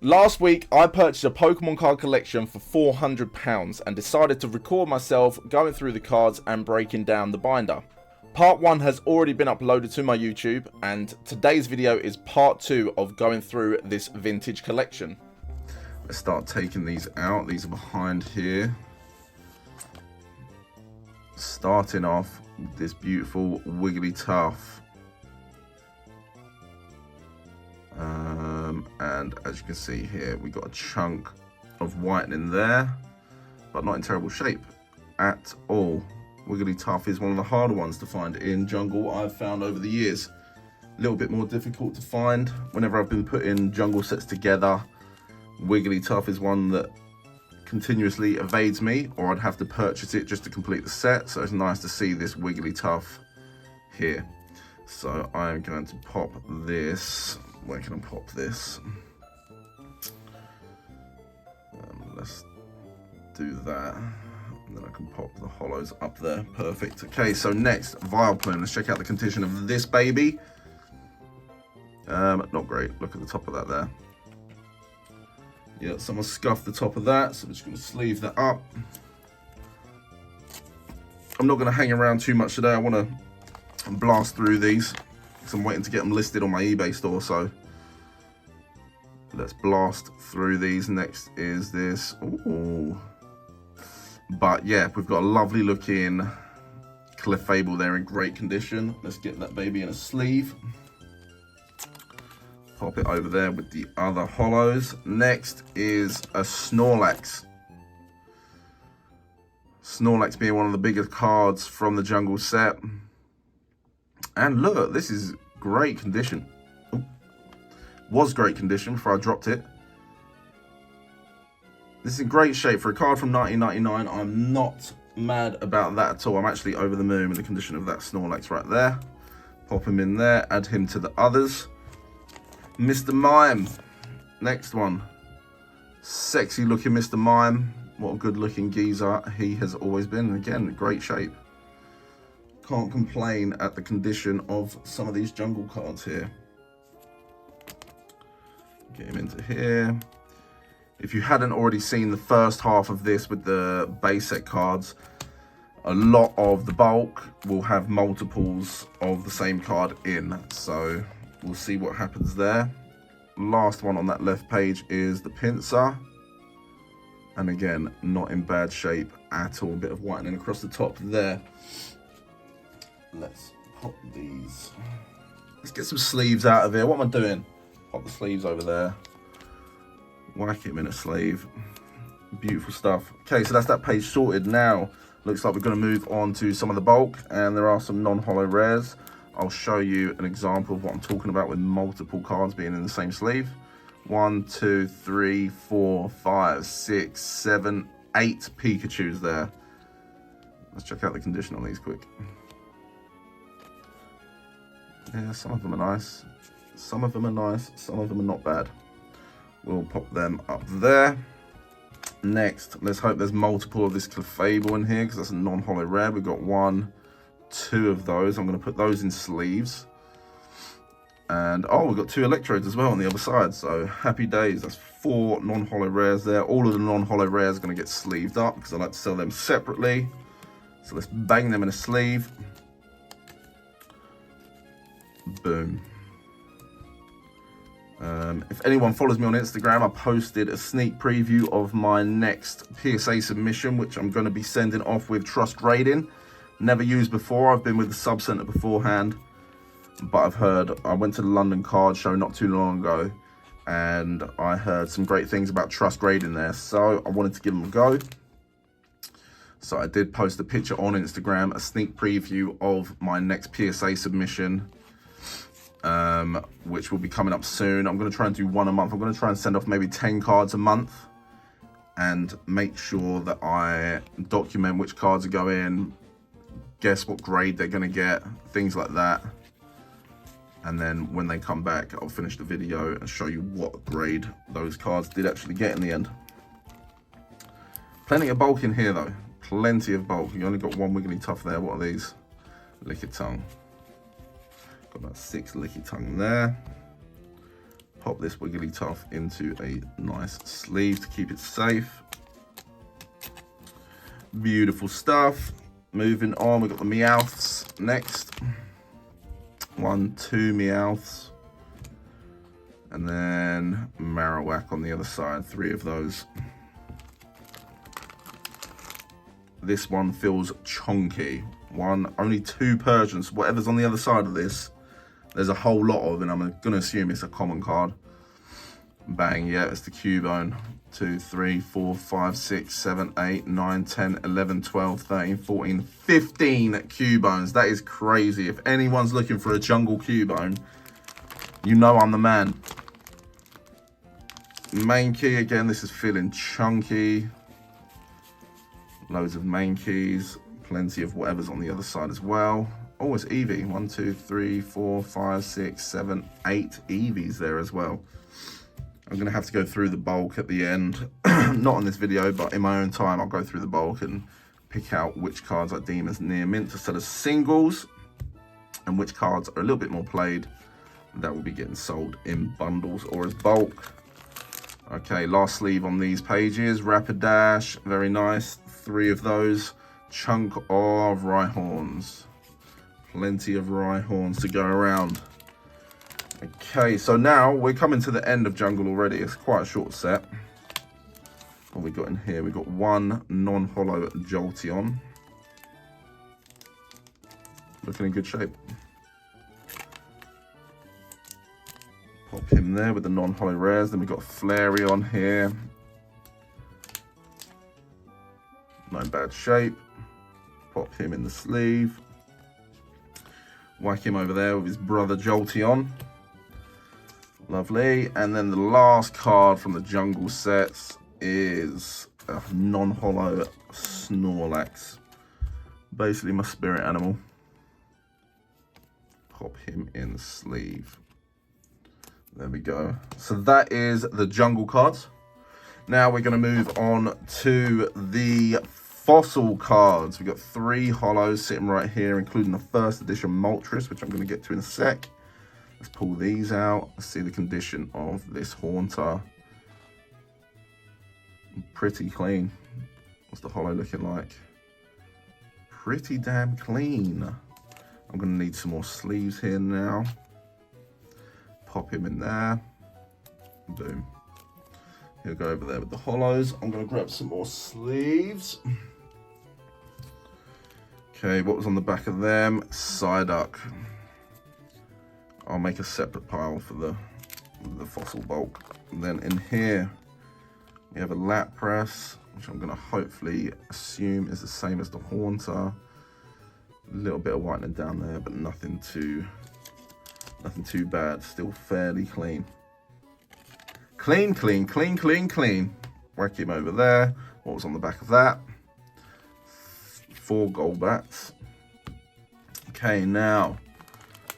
Last week, I purchased a Pokemon card collection for £400 and decided to record myself going through the cards and breaking down the binder. Part 1 has already been uploaded to my YouTube, and today's video is part 2 of going through this vintage collection. Let's start taking these out. These are behind here. Starting off with this beautiful Wigglytuff. And as you can see here, we got a chunk of whitening there, but not in terrible shape at all. Wigglytuff is one of the harder ones to find in jungle, I've found over the years. A little bit more difficult to find. Whenever I've been putting jungle sets together, Wigglytuff is one that continuously evades me, or I'd have to purchase it just to complete the set. So it's nice to see this Wigglytuff here. So I'm going to pop this. Where can I pop this? Let's do that. And then I can pop the hollows up there. Perfect. Okay, so next, Vileplume. Let's check out the condition of this baby. Not great. Look at the top of that there. Yeah, someone scuffed the top of that, so I'm just going to sleeve that up. I'm not going to hang around too much today. I want to blast through these because I'm waiting to get them listed on my eBay store, so let's blast through these. Next is this. Ooh. But yeah, we've got a lovely looking Clefable there in great condition. Let's get that baby in a sleeve. Pop it over there with the other hollows. Next is a Snorlax. Snorlax being one of the biggest cards from the jungle set. And look, this is great condition. Ooh. Was great condition before I dropped it. This is in great shape for a card from 1999. I'm not mad about that at all. I'm actually over the moon with the condition of that Snorlax right there. Pop him in there, add him to the others. Mr. Mime, next one. Sexy looking Mr. Mime. What a good looking geezer he has always been. Again, great shape. Can't complain at the condition of some of these jungle cards here. Get him into here. If you hadn't already seen the first half of this with the base set cards, a lot of the bulk will have multiples of the same card in. So we'll see what happens there. Last one on that left page is the Pinsir. And again, not in bad shape at all. A bit of whitening across the top there. Let's pop these. Let's get some sleeves out of here. What am I doing? Pop the sleeves over there. Whack him in a sleeve. Beautiful stuff. Okay, so that's that page sorted. Now, looks like we're going to move on to some of the bulk. And there are some non-holo rares. I'll show you an example of what I'm talking about with multiple cards being in the same sleeve. 1, 2, 3, 4, 5, 6, 7, 8 Pikachus there. Let's check out the condition on these quick. Yeah, some of them are nice. Some of them are nice. Some of them are not bad. We'll pop them up there. Next, let's hope there's multiple of this Clefable in here because that's a non-holo rare. We've got 1, 2 of those. I'm going to put those in sleeves. And oh, we've got 2 Electrodes as well on the other side. So happy days. That's 4 non-holo rares there. All of the non-holo rares are going to get sleeved up because I like to sell them separately. So let's bang them in a sleeve. Boom. If anyone follows me on Instagram, I posted a sneak preview of my next PSA submission, which I'm going to be sending off with Trust Rating. Never used before. I've been with the Sub Centre beforehand, but I've heard, I went to the London Card Show not too long ago, and I heard some great things about Trust Rating there, so I wanted to give them a go. So I did post a picture on Instagram, a sneak preview of my next PSA submission, which will be coming up soon. I'm going to try and do one a month. I'm going to try and send off maybe 10 cards a month and make sure that I document which cards are going, guess what grade they're going to get, things like that. And then when they come back, I'll finish the video and show you what grade those cards did actually get in the end. Plenty of bulk in here though. Plenty of bulk. You only got 1 Wigglytuff there. What are these? Lickitung. Got about 6 Lickitung there. pop this Wigglytuff into a nice sleeve to keep it safe. Beautiful stuff. Moving on, we've got the Meowths next. 1, 2 Meowths. And then Marowak on the other side, 3 of those. This one feels chunky. Only 2 Persians. Whatever's on the other side of this, there's a whole lot of, and I'm going to assume it's a common card. Bang, yeah, it's the Cubone. 2, 3, 4, 5, 6, 7, 8, 9, 10, 11, 12, 13, 14, 15 Cubones. That is crazy. If anyone's looking for a jungle Cubone, you know I'm the man. Main key, again, this is feeling chunky. Loads of main keys. Plenty of whatever's on the other side as well. Oh, it's Eevee. 1, 2, 3, 4, 5, 6, 7, 8 Eevees there as well. I'm going to have to go through the bulk at the end. Not on this video, but in my own time, I'll go through the bulk and pick out which cards I deem as near mint to sell as singles, and which cards are a little bit more played that will be getting sold in bundles or as bulk. Okay, last sleeve on these pages. Rapidash, very nice. 3 of those. Chunk of Rhyhorns. Plenty of Rhyhorns to go around. Okay, so now we're coming to the end of Jungle already. It's quite a short set. What we got in here? We got 1 non-holo Jolteon. Looking in good shape. Pop him there with the non-holo rares. Then we got Flareon here. Not in bad shape. Pop him in the sleeve. Whack him over there with his brother Jolteon. Lovely. And then the last card from the Jungle sets is a non-holo Snorlax. Basically my spirit animal. Pop him in the sleeve. There we go. So that is the Jungle cards. Now we're going to move on to the fossil cards. We've got 3 holos sitting right here, including the first edition Moltres, which I'm going to get to in a sec. Let's pull these out. Let's see the condition of this Haunter. Pretty clean. What's the holo looking like? Pretty damn clean. I'm going to need some more sleeves here now. Pop him in there. Boom. He'll go over there with the holos. I'm going to grab some more sleeves. Okay, what was on the back of them? Psyduck. I'll make a separate pile for the fossil bulk. And then in here, we have a Lapras, which I'm going to hopefully assume is the same as the Haunter. A little bit of whitening down there, but nothing too bad. Still fairly clean. Clean, clean, clean, clean, clean. Whack him over there. What was on the back of that? 4 Golbats. Okay, now,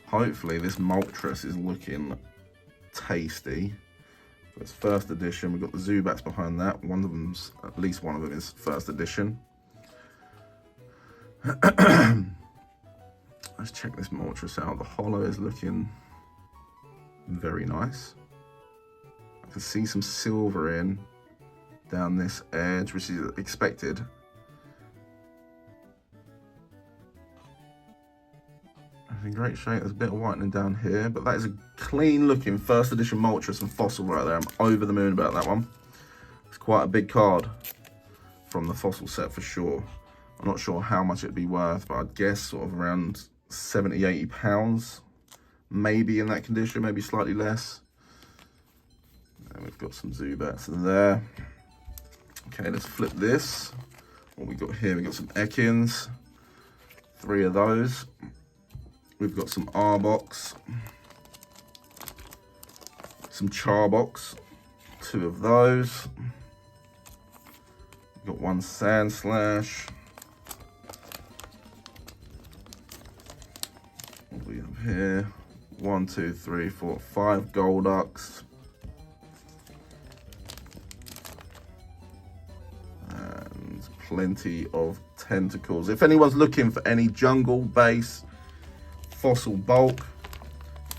hopefully this Moltres is looking tasty. So it's first edition. We've got the Zubats behind that. One of them's, at least one of them is first edition. Let's check this Moltres out. The holo is looking very nice. I can see some silver in down this edge, which is expected. In great shape. There's a bit of whitening down here, but that is a clean looking first edition Moltres and fossil right there. I'm over the moon about that one. It's quite a big card from the fossil set for sure. I'm not sure how much it'd be worth, but I'd guess sort of around 70, 80 pounds. Maybe in that condition, maybe slightly less. And we've got some Zubats there. Okay, let's flip this. What we got here? We got some Ekans. 3 of those. We've got some Arbok, some Charbox, 2 of those. We've got 1 Sandslash. What do we have here? 1, 2, 3, 4, 5 Golducks. And plenty of Tentacles. If anyone's looking for any jungle base fossil bulk,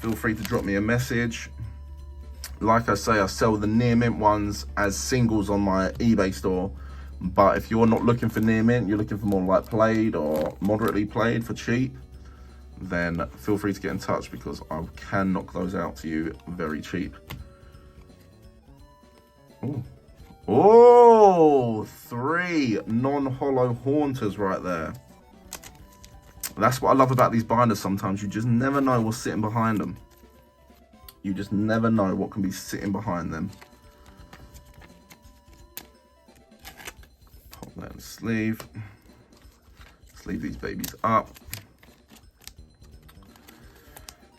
feel free to drop me a message. Like I say, I sell the near mint ones as singles on my eBay store. But if you're not looking for near mint, you're looking for more like played or moderately played for cheap, then feel free to get in touch because I can knock those out to you very cheap. Ooh. Oh, 3 non-hollow haunters right there. That's what I love about these binders sometimes. You just never know what's sitting behind them. You just never know what can be sitting behind them. Pop that in the sleeve. Sleeve these babies up.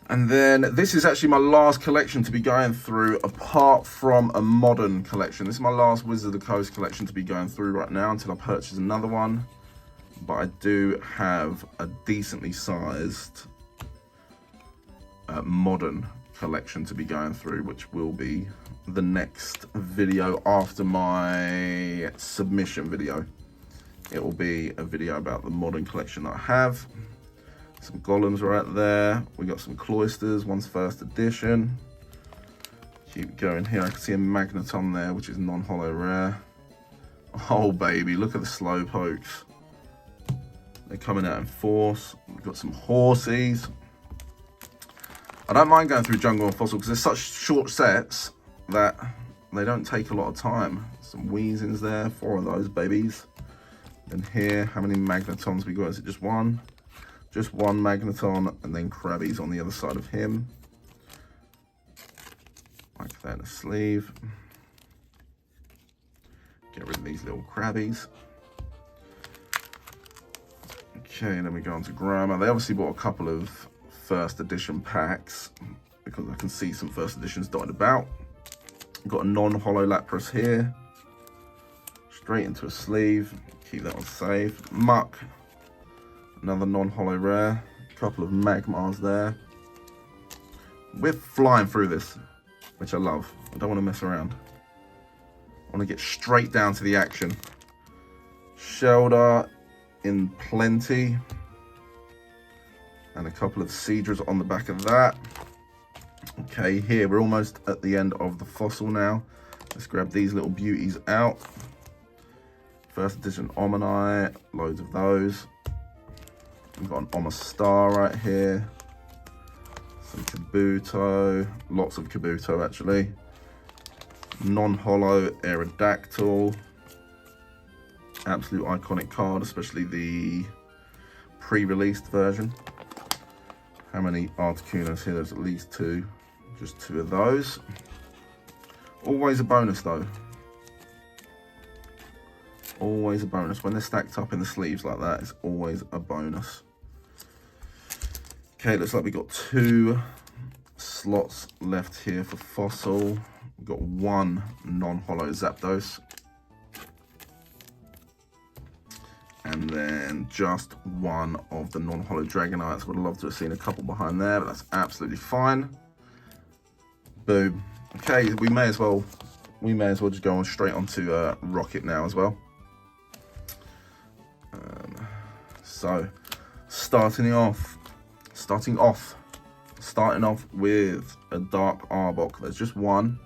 And then this is actually my last collection to be going through apart from a modern collection. This is my last Wizards of the Coast collection to be going through right now until I purchase another one. But I do have a decently sized modern collection to be going through, which will be the next video after my submission video. It will be a video about the modern collection that I have. Some golems right there. We got some cloisters, one's first edition. Keep going here. I can see a magneton there, which is non-hollow rare. Oh baby, look at the slow pokes. They're coming out in force. We've got some horsies. I don't mind going through Jungle and Fossil because they're such short sets that they don't take a lot of time. Some Weezings there, 4 of those babies. Then here, how many Magnetons we got? Is it just one? Just one Magneton, and then Krabbies on the other side of him. Like that in a sleeve. Get rid of these little Krabbies. Okay, and then we go on to Grammar. They obviously bought a couple of first edition packs because I can see some first editions dotted about. Got a non-hollow Lapras here. Straight into a sleeve. Keep that one safe. Muck. Another non-hollow rare. A couple of Magmars there. We're flying through this, which I love. I don't want to mess around. I want to get straight down to the action. Shelder in plenty. And a couple of Seadras on the back of that. Okay, here we're almost at the end of the fossil now. Let's grab these little beauties out. First edition Omanyte, loads of those. We've got an Omastar right here. Some Kabuto, lots of Kabuto actually. Non-hollow Aerodactyl. Absolute iconic card, especially the pre-released version. How many Articunos here? There's at least 2. Just 2 of those. Always a bonus though. Always a bonus. When they're stacked up in the sleeves like that, it's always a bonus. Okay, looks like we've got 2 slots left here for Fossil. We've got 1 non-hollow Zapdos. And then just 1 of the non-hollow Dragonites. Would have loved to have seen a couple behind there, but that's absolutely fine. Boom. Okay, we may as well just go on straight onto Rocket now as well. So, starting off with a Dark Arbok. There's just one.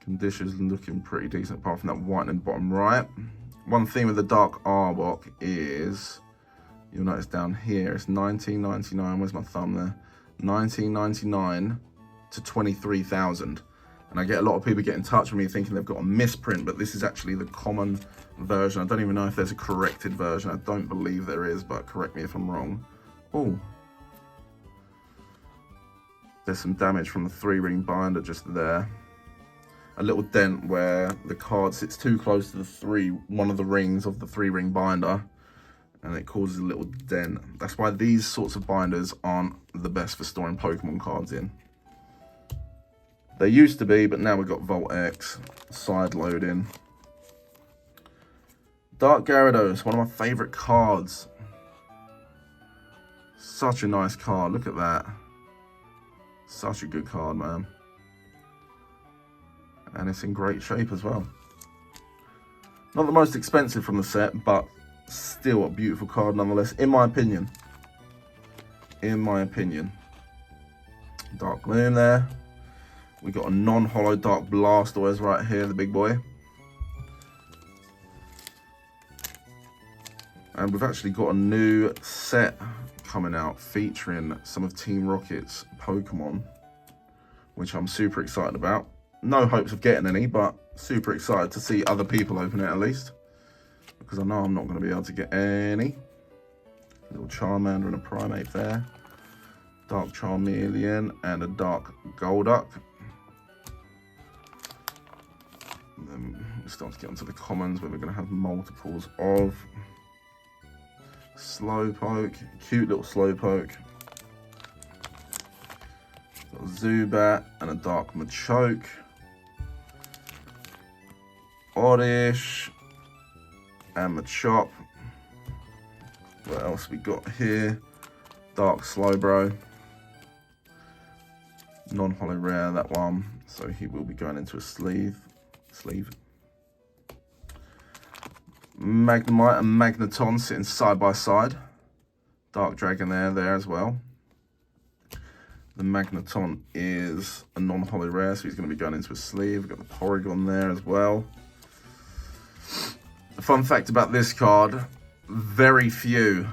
Conditions looking pretty decent apart from that white in the bottom right. One thing with the Dark Arbok is, you'll notice down here, it's 19.99. Where's my thumb there? 19.99 to 23,000. And I get a lot of people get in touch with me thinking they've got a misprint, but this is actually the common version. I don't even know if there's a corrected version. I don't believe there is, but correct me if I'm wrong. Oh, there's some damage from the 3-ring binder just there. A little dent where the card sits too close to one of the rings of the 3-ring binder, and it causes a little dent. That's why these sorts of binders aren't the best for storing Pokemon cards in. They used to be, but now we've got Volt X, side loading. Dark Gyarados, one of my favorite cards. Such a nice card, look at that. Such a good card, man. And it's in great shape as well. Not the most expensive from the set, but still a beautiful card nonetheless, in my opinion. in my opinion. Dark Gloom there. We got a non-holo Dark Blastoise right here, the big boy. And we've actually got a new set coming out featuring some of Team Rocket's Pokemon, which I'm super excited about. No hopes of getting any, but super excited to see other people open it at least, because I know I'm not going to be able to get any. A little Charmander and a Primate there. Dark Charmeleon and a Dark Golduck. And then we start to get onto the commons where we're going to have multiples of Slowpoke, cute little Slowpoke. Got a Zubat and a Dark Machoke. Oddish and Machop. What else we got here? Dark Slowbro. Non-holo rare, that one. So he will be going into a sleeve. Magnemite and Magneton sitting side by side. Dark Dragon there as well. The Magneton is a non-holo rare, so he's going to be going into a sleeve. We've got the Porygon there as well. A fun fact about this card, very few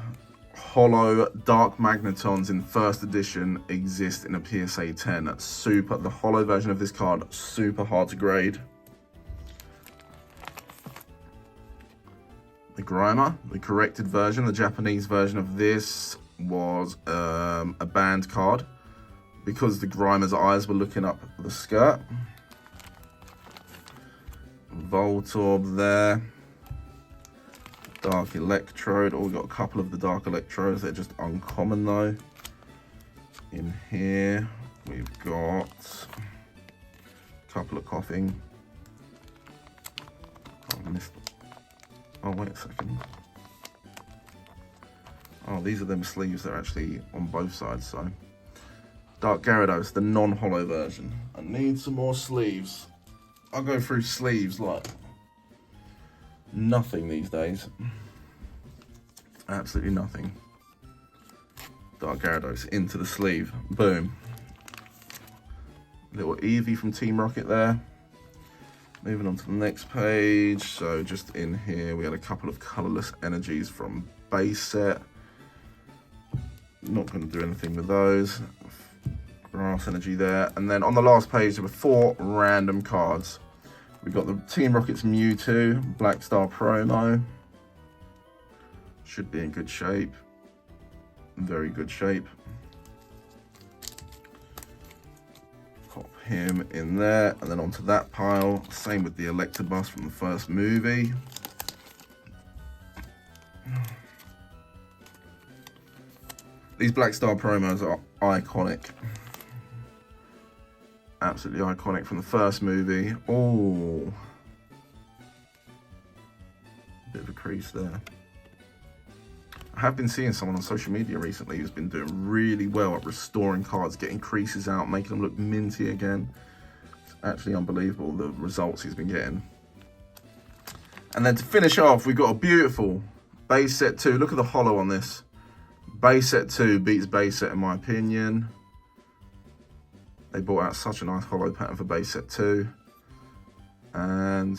holo Dark Magnetons in first edition exist in a PSA 10. The holo version of this card, super hard to grade. The Grimer, the corrected version, the Japanese version of this was a banned card because the Grimer's eyes were looking up the skirt. Voltorb there. Dark Electrode. Oh, we've got a couple of the Dark Electrodes. They're just uncommon though. In here, we've got a couple of Coughing. Oh, I missed. Oh, wait a second. Oh, these are them sleeves. They're actually on both sides, so. Dark Gyarados, the non-holo version. I need some more sleeves. I'll go through sleeves like nothing these days. Absolutely nothing. Dark Gyarados into the sleeve. Boom. Little Eevee from Team Rocket there. Moving on to the next page. So just in here, we had a couple of colourless energies from base set. Not going to do anything with those. Grass energy there. And then on the last page, there were 4 random cards. We've got the Team Rocket's Mewtwo, Black Star promo. Should be in good shape. Very good shape. Pop him in there, and then onto that pile. Same with the Electabuzz from the first movie. These Black Star promos are iconic. Absolutely iconic from the first movie. Oh, bit of a crease there. I have been seeing someone on social media recently who's been doing really well at restoring cards, getting creases out, making them look minty again. It's actually unbelievable the results he's been getting. And then to finish off, we've got a beautiful base set 2. Look at the holo on this. Base set 2 beats base set in my opinion. They brought out such a nice holo pattern for base set 2. And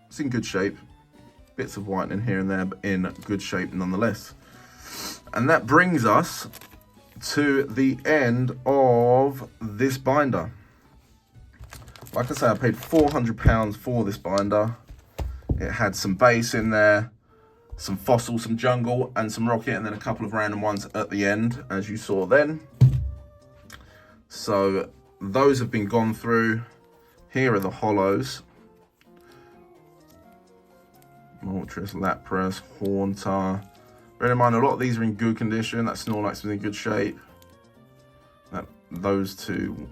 it's in good shape. Bits of whitening here and there, but in good shape nonetheless. And that brings us to the end of this binder. Like I say, I paid £400 for this binder. It had some base in there, some fossil, some jungle, and some rocket, and then a couple of random ones at the end, as you saw then. So those have been gone through. Here are the holos. Moltres, Lapras, Haunter. Bear in mind, a lot of these are in good condition. That Snorlax is in good shape. Those two,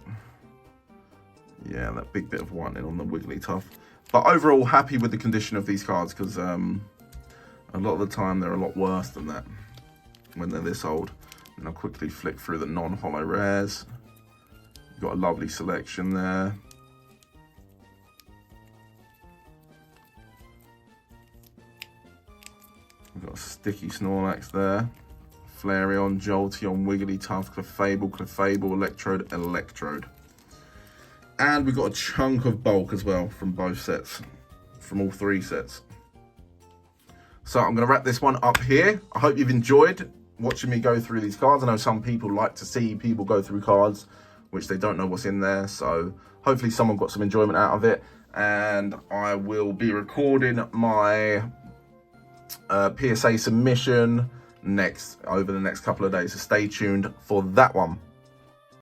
yeah, that big bit of whitening on the Wigglytuff. But overall, happy with the condition of these cards because a lot of the time they're a lot worse than that when they're this old. And I'll quickly flick through the non-holo rares. Got a lovely selection there. We've got a sticky Snorlax there. Flareon, Jolteon, Wigglytuff, Clefable, Clefable, Electrode, Electrode. And we got a chunk of bulk as well from both sets, from all 3 sets. So I'm going to wrap this one up here. I hope you've enjoyed watching me go through these cards. I know some people like to see people go through cards which they don't know what's in there. So hopefully someone got some enjoyment out of it. And I will be recording my PSA submission over the next couple of days. So stay tuned for that one.